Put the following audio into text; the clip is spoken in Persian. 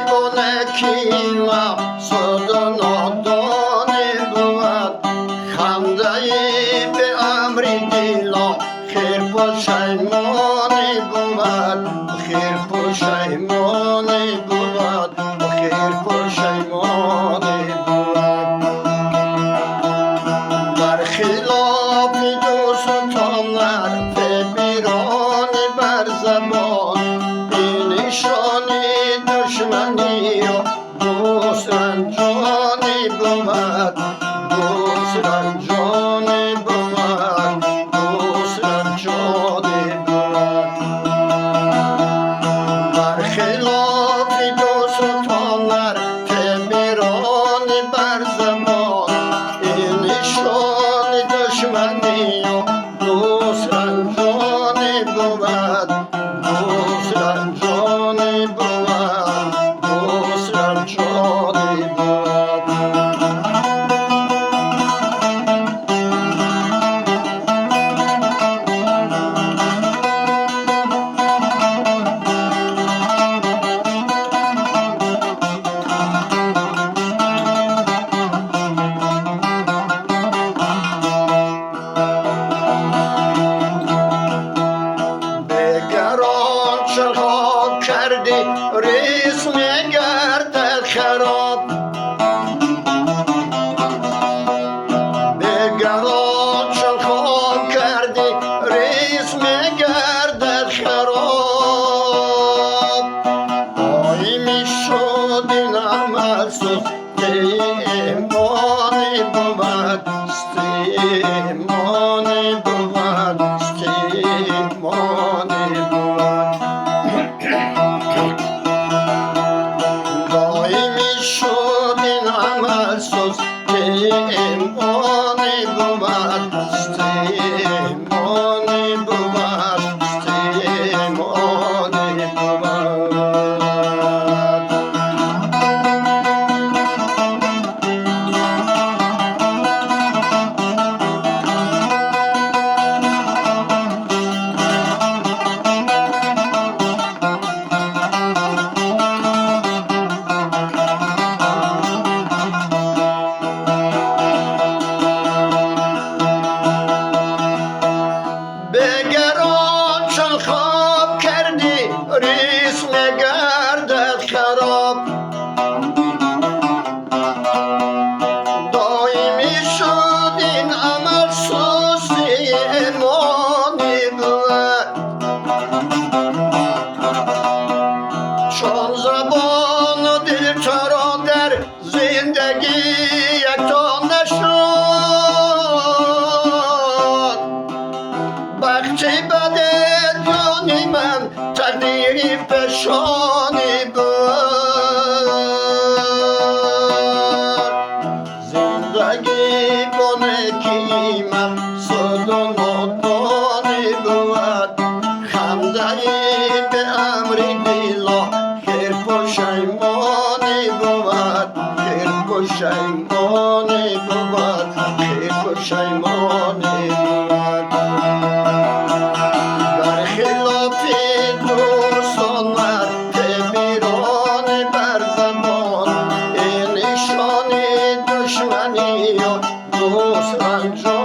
بونکیما سودن آدانی بود خندهی به امری دیلا خیر پشیمانی بود خیر پشیمانی بود خیر پشیمانی بود برخلاف دوستانر پیرانی بر زبان نشانی دشمنی و دوست رنجانی بود دوست رنجانی بود دوست رنجانی بود برخلاف دوستانر پیرانی بر زبان نشانی دشمنی و دوست رنجانی بود دوست رنجانی بود دوست رنجانی بود چرا کردی ریز میگردد خراب بگران چرا کردی ریز میگردد خراب آی میشد این عمل سست ایمانی بود ایمانی بود ایمانی بود دایمی شد این عمل سوز که ایمانی بود ایمانی بود ایمانی بود بگران چون خواب کردی ریز میگردد خراب دایمی شد این عمل سوزی ایمانی بود چون زبان و دل تو را در زندگی یکتا نشد بخشی بد جانی من تقدیری فشانی بود زندگی بونکی من سودن آدانی بود خندهی به امری دیلا خیر پشیمانی بود خیر پشیمانی بود خیر پشیمانی بود برخلاف دوستانر پیرانی بر زبان نشانی دشمنی و دوست رنجانی